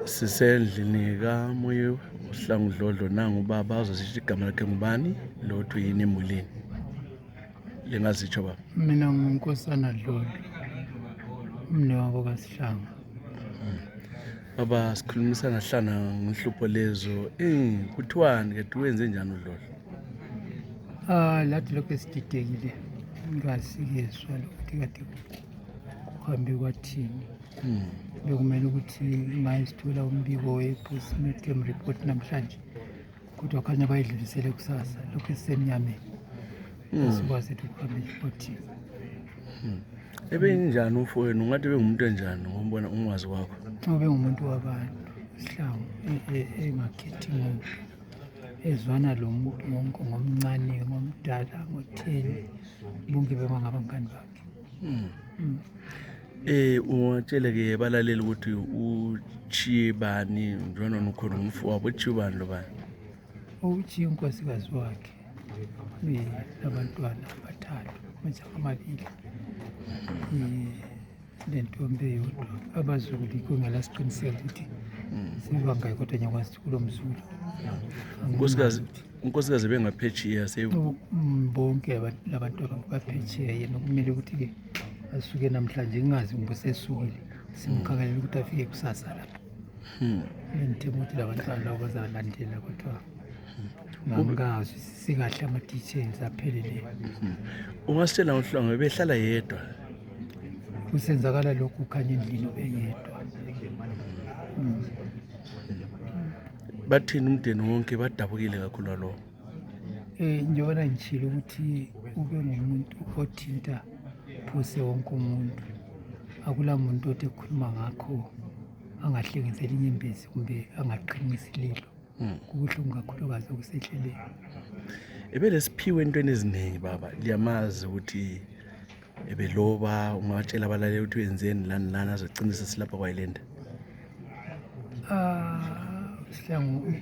Sisendlini kamoya uSihlangu Dlodlo nangu ubaba uzositsho igama lakhe ngubani lothu yini emulini lingazitsho baba. Mina nguNkosana Dlodlo, umnewabo kaSihlangu. Baba sikhulumisana hlana ngenhlupho lezo kuthiwani ke wenze njani uDlodlo? Lathi lokhu esididekile ngasikizwa lokuthi kade kuhambe kwathini. Bekumele ukuthi mayisithola umbiko we-postmortem report namhlanje, kodwa khanya bayidlulisele kusasa. Lokhu esisemnyameni asikwazi ukuthi kuhambe kwathini. Ebenjani umfowenu? Ungathi bengumuntu enjani ngombona ungazi wakho? Ube ngumuntu wabantu, uSihlangu engakhethi muntu, ezwana lo muntu wonke, ngomncane ngomdala ngotheni, bonke bebangabangani bakhe. Ungatshele-ke balaleli ukuthi uchiye bani njengoba ukhona umfowabo, uchiye bani lo bani? Uchiye unkosikazi wakhe labantwana abathathu, amajaha amabili, lentombi eyodwa. Abazukulu yikho ngelasiqiniseko ukuthi sebangayi, kodwa ngiyakwazi ukuthi kulo mzulu unkosikazi bengaphetshiya bonke labantu baphetsheya. Yena kumele ukuthi-ke asuke namhlanje, ngingazi kumbe sesukile, simkhangele ukuthi afike kusasa lapho. Ngithemba ukuthi labantwana labo bazalandela, kodwa ngangikazi sikahle ama-details apheleleyo. Ungasitshela ngoHlangu ebehlala yedwa? Kusenzakala lokhu khanya endlini eyedwa. Bathini umndeni wonke? Badabukile kakhulu alo? Njengoba ngitshilo ukuthi ube ngumuntu othinta phose wonke umuntu. Akula muntu othi ekhuluma ngakho angahlengezeli inyembezi kumbe angaqinisi lilo. Kubuhlungu kakhulukazi okusehleleyo. Ebelesiphiwe entweni eziningi baba, liyamazi ukuthi ebeloba. Ungatshela abalaleli ukuthi wenzeni lani lani azogcinisa silapha kwayilenda? Sihlangu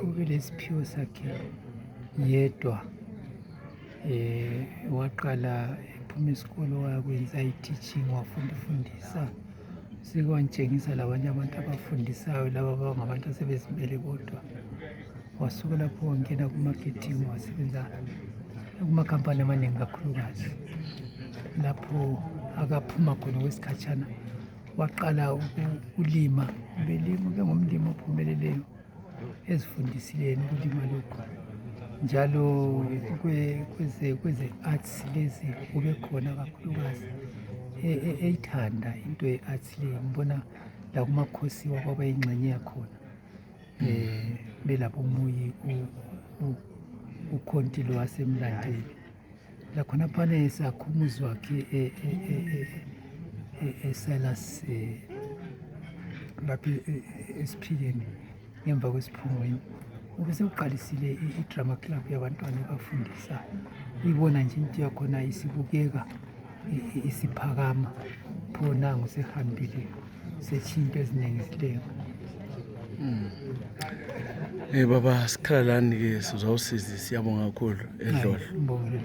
ube lesiphiwo sakhe yedwa. Waqala ephuma isikolo wakwenza i-teaching, wafundisa, sekwantshengisa labanye abantu abafundisayo, laba abangabantu asebezimele bodwa. Wasuka lapho wangena ku-marketing, wasebenza kumakhampani amaningi kakhulukazi. Lapho akaphuma khona kwesikhatshana waqala ukulima. Ube ngumlimi ophumeleleyo, ezifundisileyo ukulima lokhu. Njalo kweze-arts lezi ube khona kakhulukazi, eyithanda into ye-arts leyo. Ngibona lakumakhosi wakwaba yingxenye yakhona. Belabo Muyi, ukhonti lo wasemlandeli. Lakhona phana esakho umuzi wakhe eSalas, lapho esiphileni ngemva kwesiphungweni. Ube sewuqalisile i-drama club yabantwana ebafundisa. Uyibona nje into yakhona isibukeka isiphakama. Pho nangu sehambile, setshinto eziningi zilenga. Baba, sikhala lani-ke sizawusizi, siyabonga kakhulu eDlodlo. Ngibonge.